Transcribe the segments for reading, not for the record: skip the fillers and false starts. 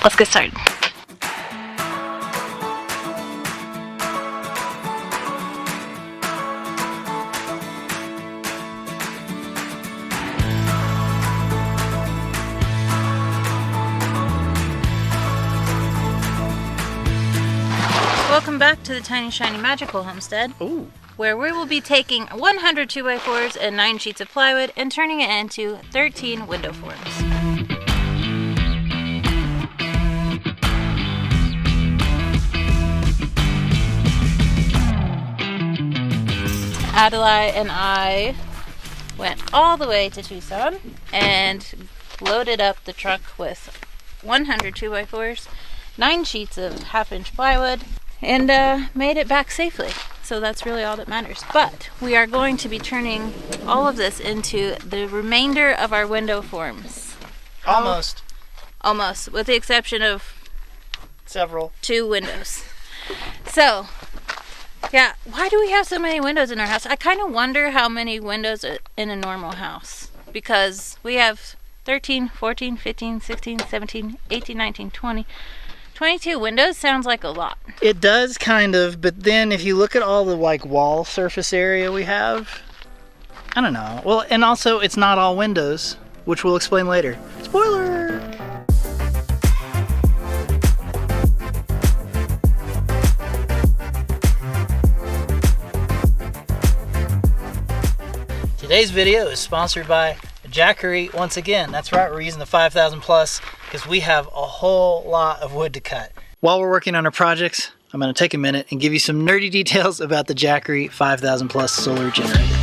let's get started. Welcome back to the Tiny Shiny Magical Homestead. Ooh. Where we will be taking 100 2x4s and 9 sheets of plywood and turning it into 13 window forms. Adelaide and I went all the way to Tucson and loaded up the truck with 100 2x4s, 9 sheets of half-inch plywood, and made it back safely. So that's really all that matters. But we are going to be turning all of this into the remainder of our window forms. Almost. Almost, with the exception of Several. 2 windows. So, yeah, why do we have so many windows in our house? I kind of wonder how many windows are in a normal house. Because we have 13, 14, 15, 16, 17, 18, 19, 20... 22 windows sounds like a lot. It does kind of, but then if you look at all the like wall surface area we have, I don't know. Well, and also it's not all windows, which we'll explain later. Spoiler! Today's video is sponsored by Jackery once again. That's right, we're using the 5000 plus because we have a whole lot of wood to cut. While we're working on our projects, I'm going to take a minute and give you some nerdy details about the Jackery 5000 plus solar generator.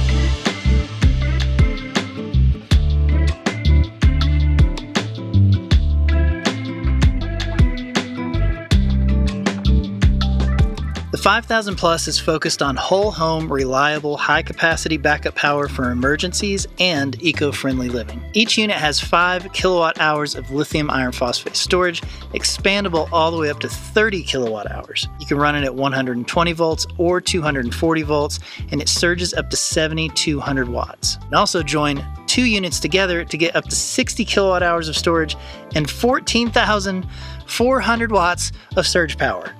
The 5000 Plus is focused on whole home, reliable, high capacity backup power for emergencies and eco-friendly living. Each unit has 5 kilowatt hours of lithium iron phosphate storage, expandable all the way up to 30 kilowatt hours. You can run it at 120 volts or 240 volts, and it surges up to 7,200 watts. And also join 2 units together to get up to 60 kilowatt hours of storage and 14,400 watts of surge power.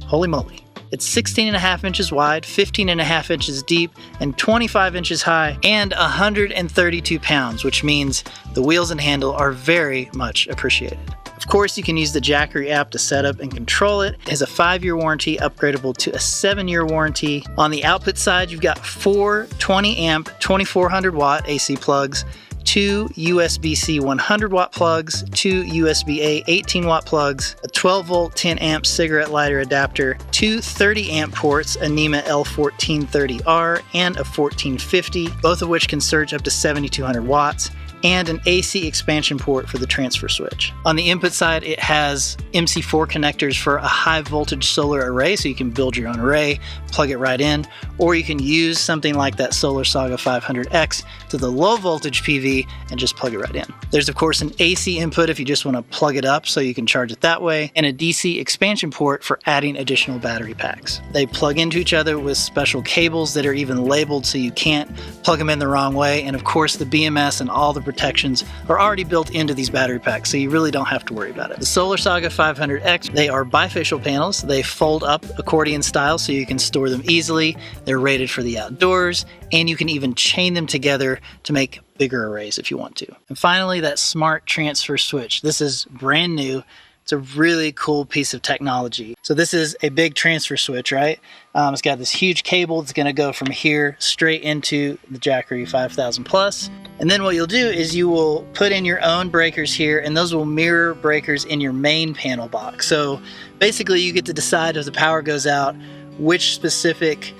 Holy moly. It's 16.5 inches wide, 15.5 inches deep, and 25 inches high, and 132 pounds, which means the wheels and handle are very much appreciated. Of course, you can use the Jackery app to set up and control it. It has a 5-year warranty, upgradable to a 7-year warranty. On the output side, you've got 4 20 amp, 2400 watt AC plugs, 2 USB-C 100 watt plugs, 2 USB-A 18 watt plugs, a 12 volt 10 amp cigarette lighter adapter, 2 30 amp ports, a NEMA L1430R and a 1450, both of which can surge up to 7,200 watts, and an AC expansion port for the transfer switch. On the input side, it has MC4 connectors for a high voltage solar array, so you can build your own array, plug it right in, or you can use something like that Solar Saga 500X to the low voltage PV and just plug it right in. There's of course an AC input if you just want to plug it up so you can charge it that way, and a DC expansion port for adding additional battery packs. They plug into each other with special cables that are even labeled so you can't plug them in the wrong way, and of course the BMS and all the protections are already built into these battery packs, so you really don't have to worry about it. The Solar Saga 500X, they are bifacial panels. They fold up accordion style so you can store them easily. They're rated for the outdoors, and you can even chain them together to make bigger arrays if you want to. And finally, that smart transfer switch. This is brand new. It's a really cool piece of technology. So this is a big transfer switch, right? It's got this huge cable that's going to go from here straight into the Jackery 5000 Plus. And then what you'll do is you will put in your own breakers here, and those will mirror breakers in your main panel box. So basically you get to decide if the power goes out, which specific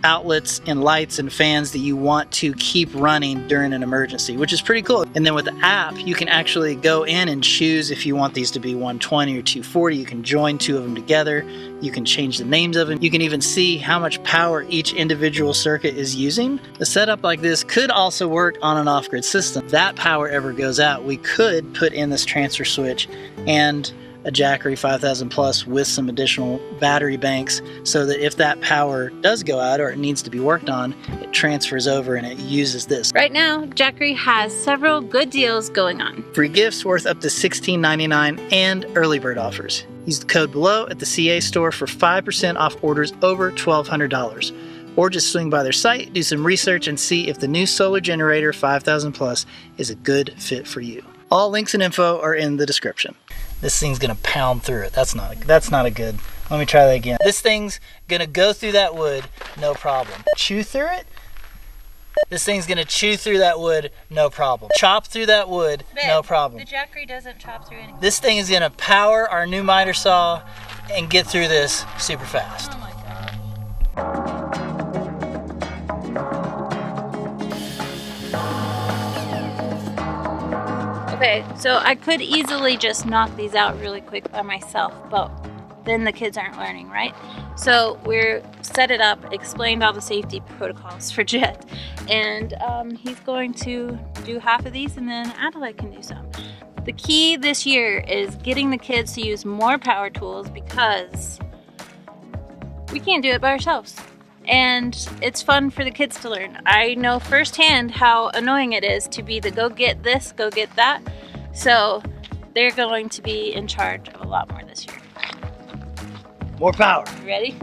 outlets and lights and fans that you want to keep running during an emergency, which is pretty cool. And then with the app, you can actually go in and choose if you want these to be 120 or 240. You can join 2 of them together. You can change the names of them. You can even see how much power each individual circuit is using. A setup like this could also work on an off-grid system. If that power ever goes out, we could put in this transfer switch and a Jackery 5000 Plus with some additional battery banks so that if that power does go out or it needs to be worked on, it transfers over and it uses this. Right now, Jackery has several good deals going on. Free gifts worth up to $16.99 and early bird offers. Use the code below at the CA store for 5% off orders over $1,200. Or just swing by their site, do some research, and see if the new solar generator 5000 Plus is a good fit for you. All links and info are in the description. This thing's gonna pound through it. That's not a good. Let me try that again. This thing's gonna go through that wood, no problem. Chew through it. This thing's gonna chew through that wood, no problem. Chop through that wood, no problem. The Jackery doesn't chop through anything. This thing is gonna power our new miter saw and get through this super fast. Oh my God. Okay, so I could easily just knock these out really quick by myself, but then the kids aren't learning, right? So we're set it up, explained all the safety protocols for Jet, and he's going to do half of these and then Adelaide can do some. The key this year is getting the kids to use more power tools because we can't do it by ourselves. And it's fun for the kids to learn. I know firsthand how annoying it is to be the go get this, go get that. So they're going to be in charge of a lot more this year. More power. You ready?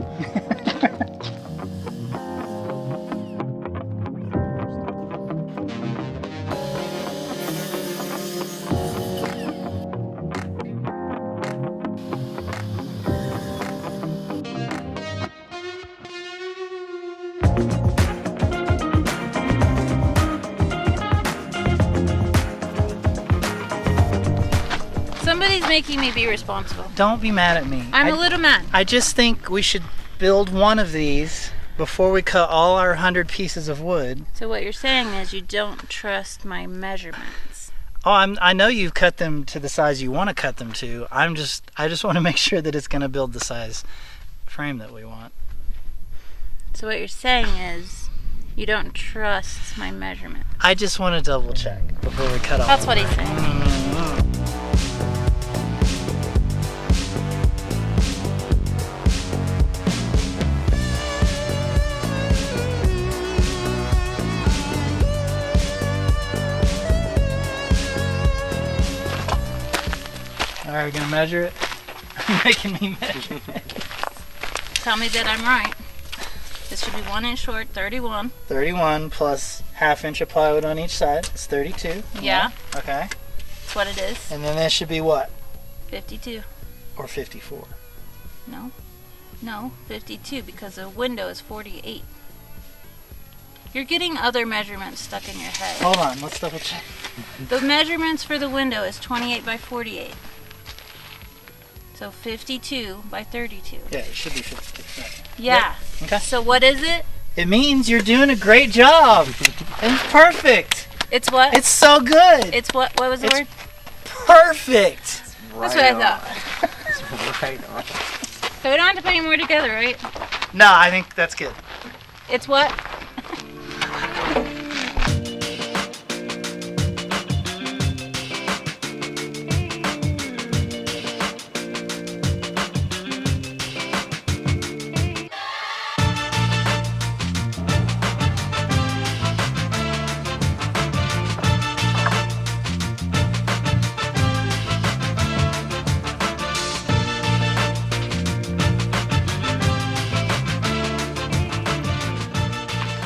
Somebody's making me be responsible. Don't be mad at me. I'm a little mad. I just think we should build one of these before we cut all our 100 pieces of wood. So what you're saying is you don't trust my measurements. Oh, I know you've cut them to the size you want to cut them to. I just want to make sure that it's going to build the size frame that we want. So what you're saying is you don't trust my measurements. I just want to double check before we cut off. That's what he's saying. All right, we're gonna measure it. You're making me measure it. Tell me that I'm right. This should be 1 inch short, 31. 31 plus ½ inch of plywood on each side. It's 32. Yeah. Okay. That's what it is. And then this should be what? 52. Or 54. No, 52 because the window is 48. You're getting other measurements stuck in your head. Hold on, let's double check. The measurements for the window is 28 by 48. So 52 by 32. Yeah, it should be 52. Right. Yeah. Yep. Okay. So what is it? It means you're doing a great job. It's perfect. It's what? It's so good. It's what? What was the word? Perfect. That's what I thought. It's right on. So we don't have to put any more together, right? No, I think that's good. It's what?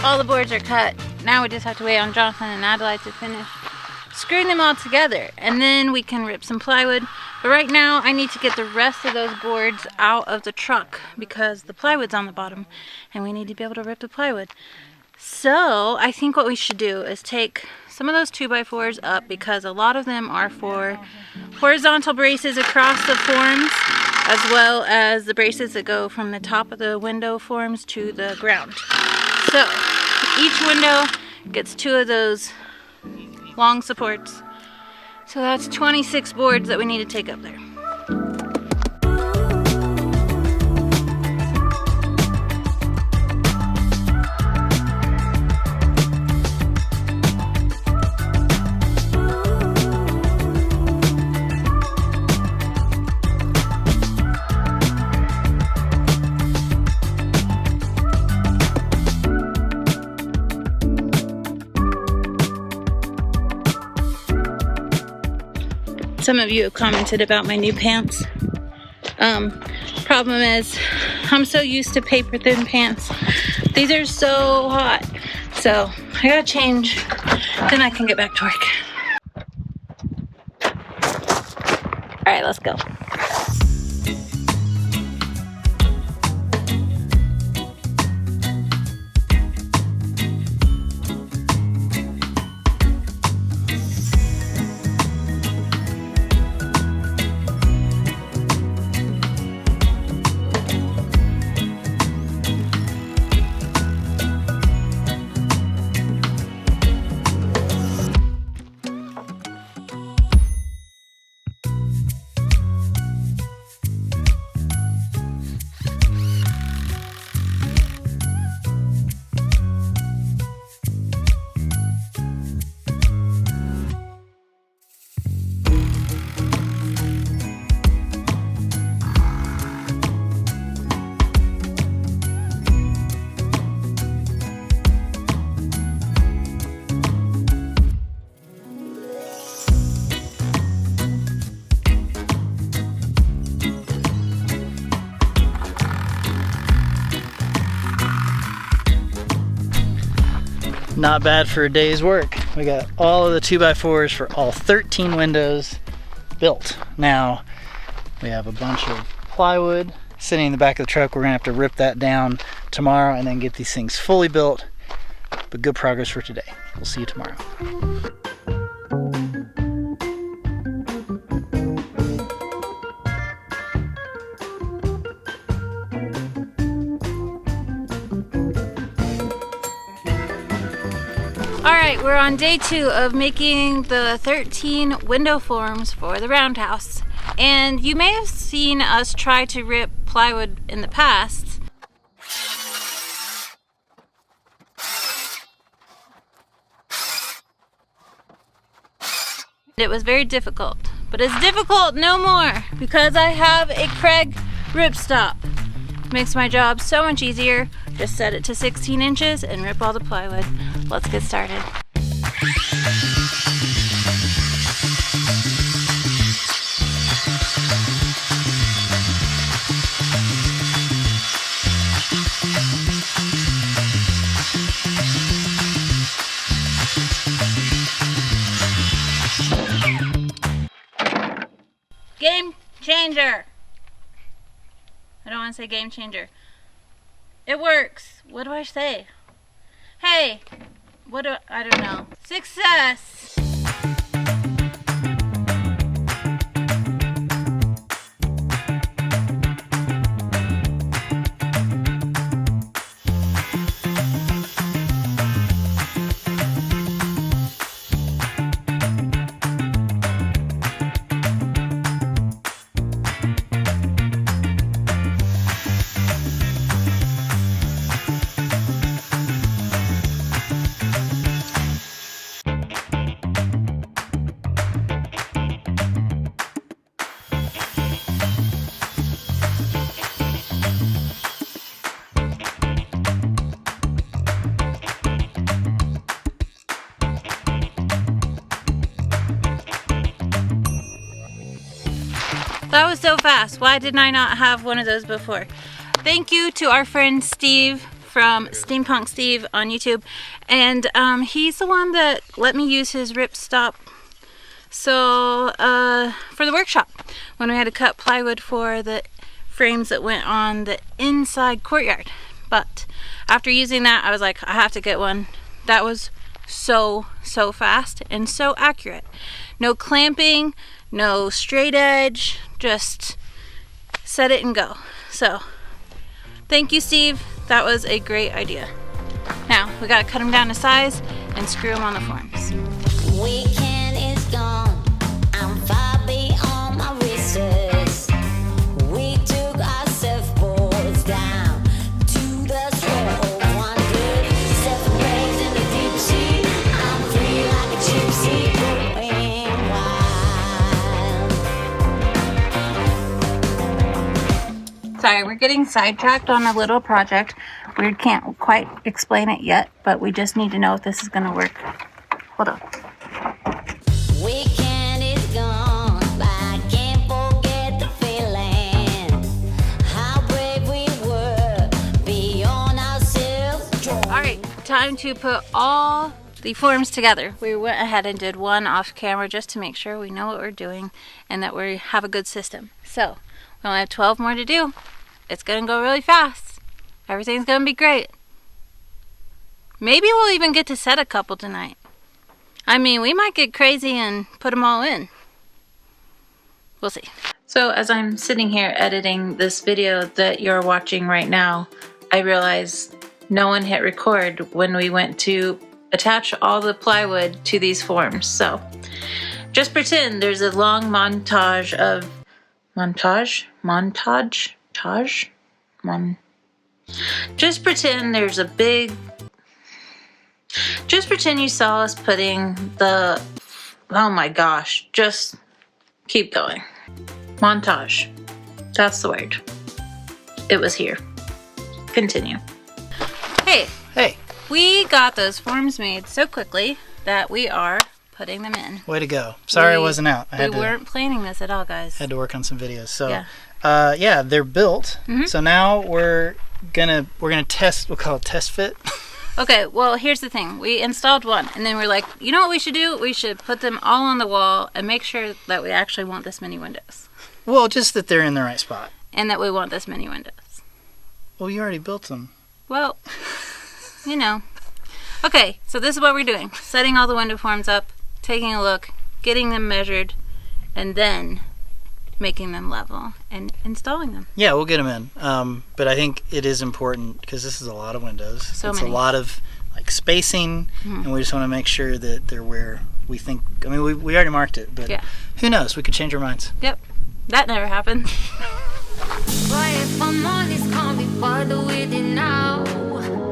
All the boards are cut. Now we just have to wait on Jonathan and Adelaide to finish screwing them all together, and then we can rip some plywood. But right now I need to get the rest of those boards out of the truck because the plywood's on the bottom and we need to be able to rip the plywood. So I think what we should do is take some of those 2x4s up because a lot of them are for horizontal braces across the forms, as well as the braces that go from the top of the window forms to the ground. So each window gets 2 of those long supports. So that's 26 boards that we need to take up there. Some of you have commented about my new pants. Problem is, I'm so used to paper thin pants. These are so hot. So I gotta change, then I can get back to work. All right, let's go. Not bad for a day's work. We got all of the 2x4s for all 13 windows built. Now we have a bunch of plywood sitting in the back of the truck. We're gonna have to rip that down tomorrow and then get these things fully built. But good progress for today. We'll see you tomorrow. Alright, we're on day 2 of making the 13 window forms for the roundhouse. And you may have seen us try to rip plywood in the past. It was very difficult, but it's difficult no more because I have a Craig ripstop. Makes my job so much easier. Just set it to 16 inches and rip all the plywood. Let's get started. Game changer. I don't want to say game changer. It works. What do I say? Hey, I don't know. Success! That was so fast. Why didn't I not have one of those before? Thank you to our friend Steve from Steampunk Steve on YouTube. And he's the one that let me use his ripstop. So for the workshop, when we had to cut plywood for the frames that went on the inside courtyard. But after using that, I was like, I have to get one. That was so fast and so accurate. No clamping, no straight edge, just set it and go. So thank you, Steve. That was a great idea. Now we gotta cut them down to size and screw them on the forms. Weekend is gone. I'm far beyond my research. We took our surfboards down to the shore of wonder. 7 days in the deep sea. I'm free like a gypsy going wild. Sorry, we're getting sidetracked on a little project. We can't quite explain it yet, but we just need to know if this is gonna work. Hold on. Weekend is gone by. time to put all the forms together. We went ahead and did one off camera just to make sure we know what we're doing and that we have a good system. So we only have 12 more to do. It's gonna go really fast. Everything's gonna be great. Maybe we'll even get to set a couple tonight. I mean, we might get crazy and put them all in. We'll see. So as I'm sitting here editing this video that you're watching right now, I realized no one hit record when we went to attach all the plywood to these forms. So just pretend there's a long montage of just pretend there's a big, just pretend you saw us putting the, oh my gosh, just keep going. Montage. That's the word. It was here. Continue. Hey. Hey. We got those forms made so quickly that we are putting them in. Way to go. Sorry I wasn't out. We weren't planning this at all, guys. Had to work on some videos. So yeah, they're built. So now we're gonna test, we'll call it test fit. Okay, well here's the thing. We installed one and then we're like, you know what we should do? We should put them all on the wall and make sure that we actually want this many windows. Well, just that they're in the right spot. And that we want this many windows. Well, you already built them. Well, you know. Okay, so this is what we're doing. Setting all the window forms up, taking a look, getting them measured, and then making them level and installing them. Yeah, we'll get them in. But I think it is important because this is a lot of windows. So it's many. A lot of like spacing, and we just want to make sure that they're where we think. I mean, we already marked it, but who knows? We could change our minds. Yep, that never happened. But if I'm honest, can't be bothered with it now.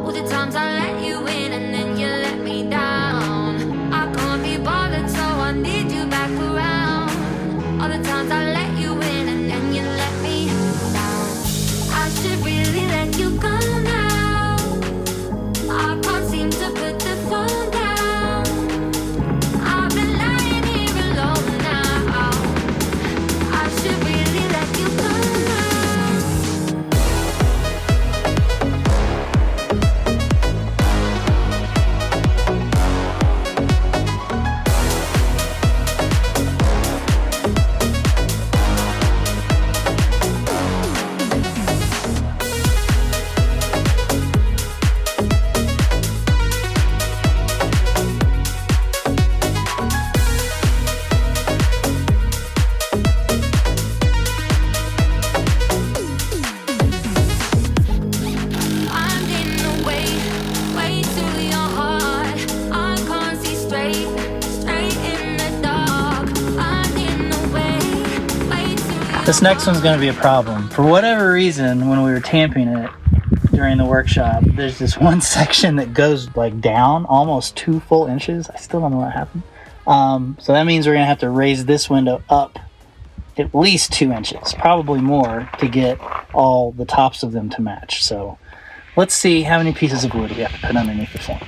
All the times I let you in and then you let me down. I can't be bothered, so I need you back around. All the times I let you in and then you let me down. I should really let you go now. I can't seem to put the phone down. I've been lying here alone now. I should really let you go now. This next one's going to be a problem. For whatever reason, when we were tamping it during the workshop, there's this one section that goes like down almost 2 full inches. I still don't know what happened. So that means we're going to have to raise this window up at least 2 inches, probably more, to get all the tops of them to match. So let's see how many pieces of wood we have to put underneath the form.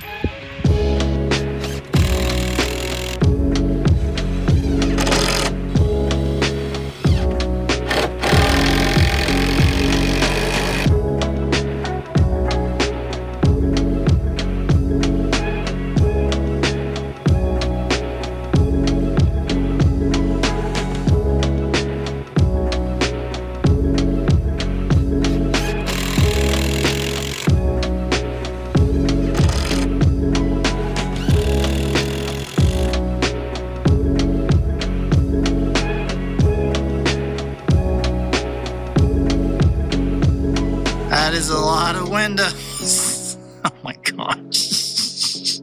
That is a lot of windows. Oh my gosh.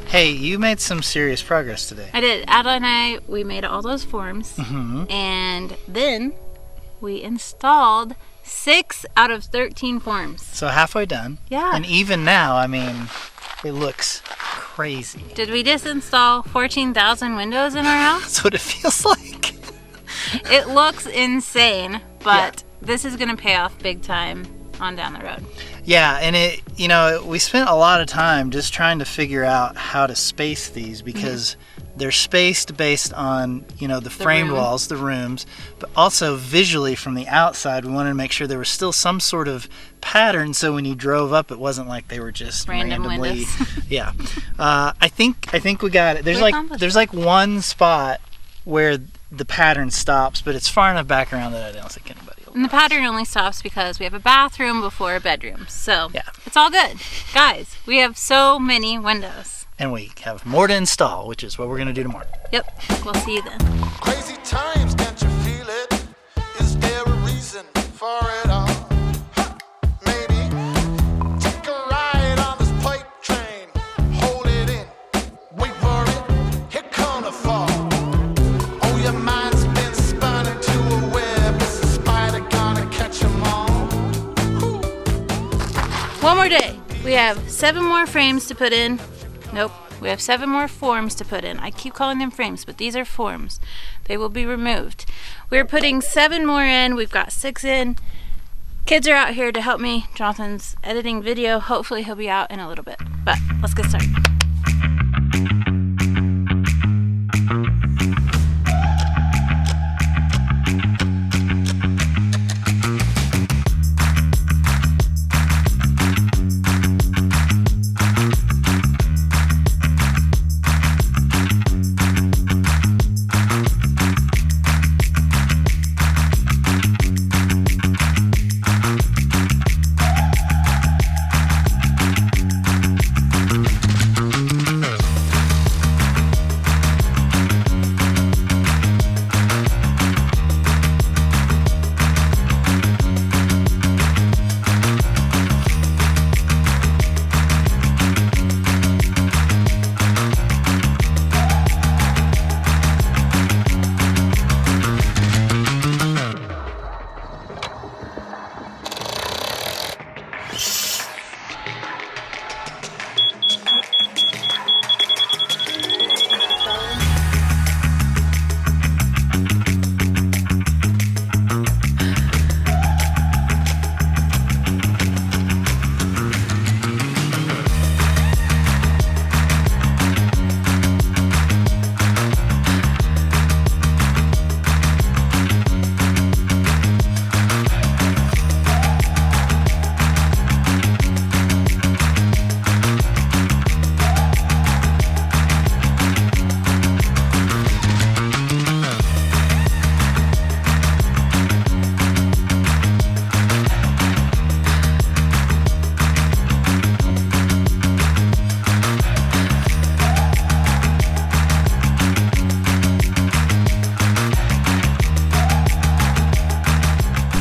Hey, you made some serious progress today. I did. Ada and I, we made all those forms. And then we installed 6 out of 13 forms. So halfway done. Yeah. And even now, I mean, it looks crazy. Did we just install 14,000 windows in our house? That's what it feels like. It looks insane, but this is going to pay off big time on down the road. Yeah, and we spent a lot of time just trying to figure out how to space these because they're spaced based on, the framed walls, the rooms, but also visually from the outside, we wanted to make sure there was still some sort of pattern so when you drove up, it wasn't like they were just randomly. Windows. Yeah. I think we got it. There's like one spot where the pattern stops, but it's far enough back around that I don't think anybody will. And the pattern only stops because we have a bathroom before a bedroom. So yeah. It's all good. Guys, we have so many windows. And we have more to install, which is what we're going to do tomorrow. Yep. We'll see you then. Crazy times, can't you feel it? Is there a reason for it all? Maybe take a ride on this pipe train. Hold it in, wait for it. Here come the fall. Oh, your mind's been spun into a web. Is the spider gonna catch 'em all? One more day. We have 7 more frames to put in. Nope. We have 7 more forms to put in. I keep calling them frames, but these are forms. They will be removed. We're putting 7 more in. We've got 6 in. Kids are out here to help me. Jonathan's editing video. Hopefully he'll be out in a little bit. But let's get started.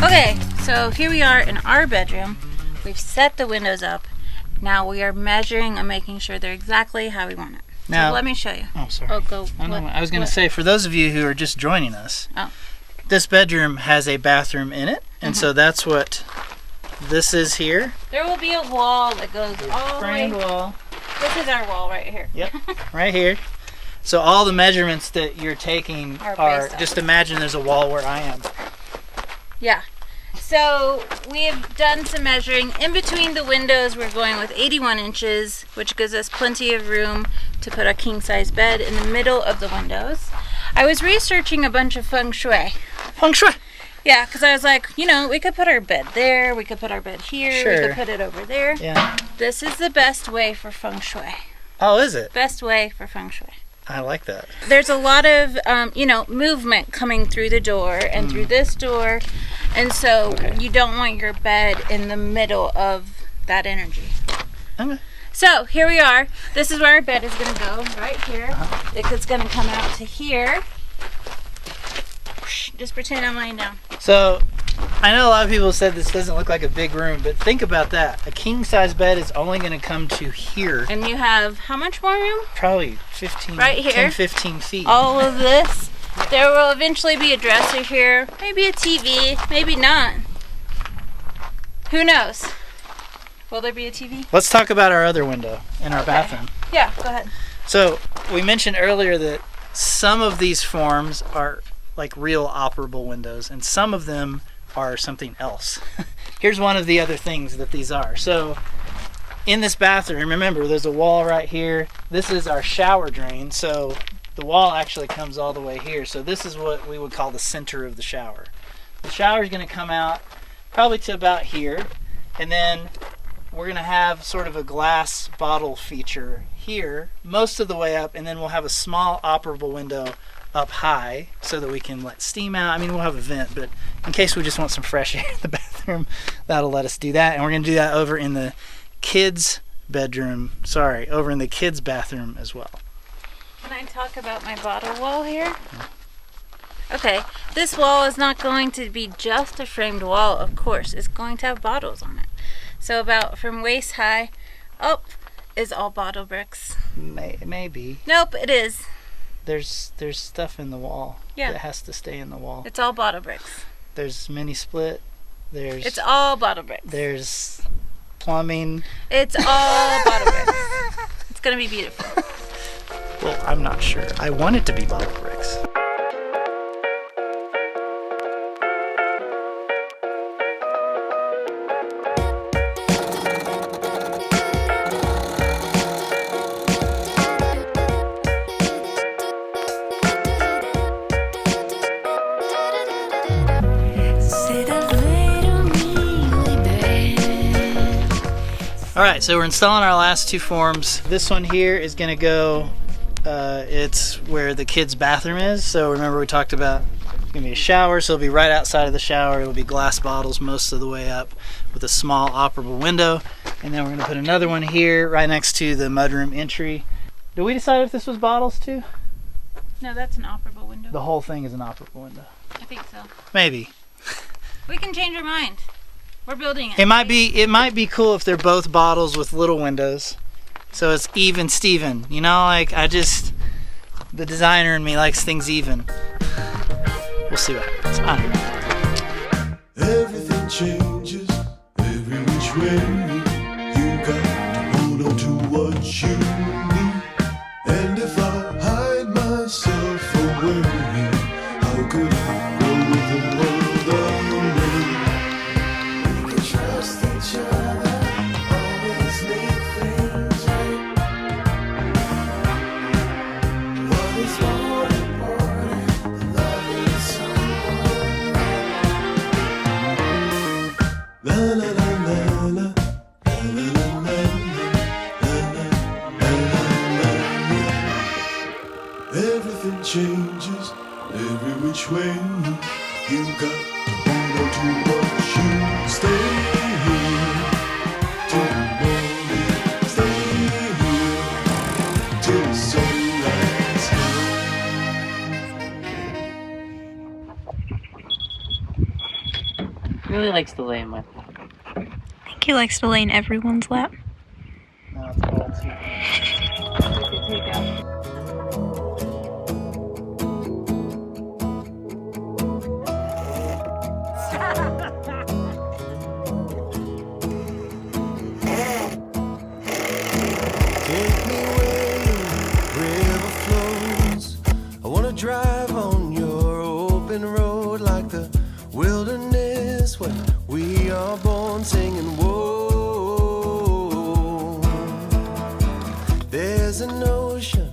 Okay, so here we are in our bedroom. We've set the windows up. Now we are measuring and making sure they're exactly how we want it. Now, so let me show you. Oh, sorry. Oh, go. I was going to say, for those of you who are just joining us, this bedroom has a bathroom in it, and so that's what this is here. There will be a wall that goes all the way. Framed wall. This is our wall right here. Yep, right here. So all the measurements that you're taking are just imagine there's a wall where I am. Yeah. So we have done some measuring. In between the windows, we're going with 81 inches, which gives us plenty of room to put a king-size bed in the middle of the windows. I was researching a bunch of feng shui. Feng shui? Yeah, because I was like, we could put our bed there, we could put our bed here, Sure. we could put it over there. Yeah. This is the best way for feng shui. Oh, is it? Best way for feng shui. I like that. There's a lot of, movement coming through the door and through this door. And so you don't want your bed in the middle of that energy. Okay. So here we are. This is where our bed is going to go, right here. It's going to come out to here. Just pretend I'm laying down. So, I know a lot of people said this doesn't look like a big room, but think about that. A king-size bed is only going to come to here. And you have how much more room? Probably 15, right here. 10, 15 feet. All of this. There will eventually be a dresser here, maybe a TV, maybe not. Who knows? Will there be a TV? Let's talk about our other window in our bathroom. Yeah, go ahead. So, we mentioned earlier that some of these forms are like real operable windows, and some of them are something else. here's one of the other things that these are. So in this bathroom, remember there's a wall right here. This is our shower drain, so the wall actually comes all the way here. So this is what we would call the center of the shower. The shower is going to come out probably to about here, and then we're going to have sort of a glass bottle feature here most of the way up, and then we'll have a small operable window up high so that we can let steam out. I mean, we'll have a vent, but in case we just want some fresh air in the bathroom, that'll let us do that. And we're going to do that over in the kids' bedroom, over in the kids' bathroom as well. Can I talk about my bottle wall here? Okay, this wall is not going to be just a framed wall, of course. It's going to have bottles on it. So about from waist high up is all bottle bricks. Maybe. Nope, it is. There's stuff in the wall that has to stay in the wall. It's all bottle bricks. There's mini split. It's all bottle bricks. There's plumbing. It's all bottle bricks. It's gonna be beautiful. Well, I'm not sure. I want it to be bottle bricks. All right, so we're installing our last two forms. This one here is gonna go, it's where the kids' bathroom is. So remember we talked about it's gonna be a shower, so it'll be right outside of the shower. It'll be glass bottles most of the way up with a small operable window. And then we're gonna put another one here right next to the mudroom entry. Did we decide if this was bottles too? No, that's an operable window. The whole thing is an operable window. I think so. Maybe. We can change our mind. We're building it. It might be cool if they're both bottles with little windows, so it's even Steven. You know, like the designer in me likes things even. We'll see what happens. I don't know. Everything changes every which way. You got to hold on to what you need. And if I hide myself away, how could I go with the world around me? We can trust each other, always make things right. What is more important than loving someone? La la la la la. Everything changes every which way. You got to hold on to what you stay here till the morning. Stay here till the sunrise. He really likes to lay in my lap. I think he likes to lay in everyone's lap. No, it's cold too. Take me where the river flows. I wanna drive on your open road like the wilderness where we are born singing whoa. There's an ocean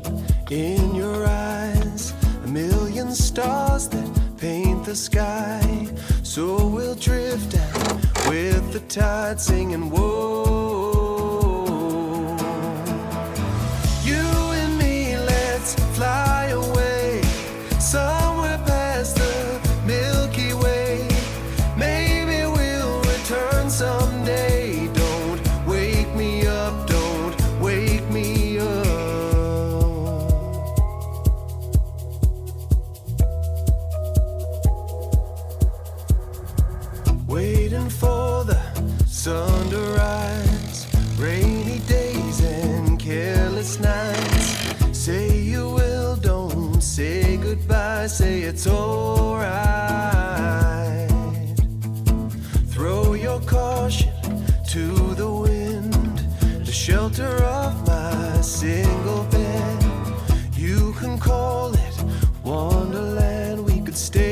in your eyes, a million stars that paint the sky. So we'll drift out with the tide singing whoa. You and me, let's fly away somewhere past the Milky Way. Maybe we'll return someday. Don't wake me up, don't wake me up. Waiting for the sun to rise, rainy days and careless nights. Say you will, don't say goodbye, say it's alright. Throw your caution to the wind, the shelter of my single bed. You can call it Wonderland, we could stay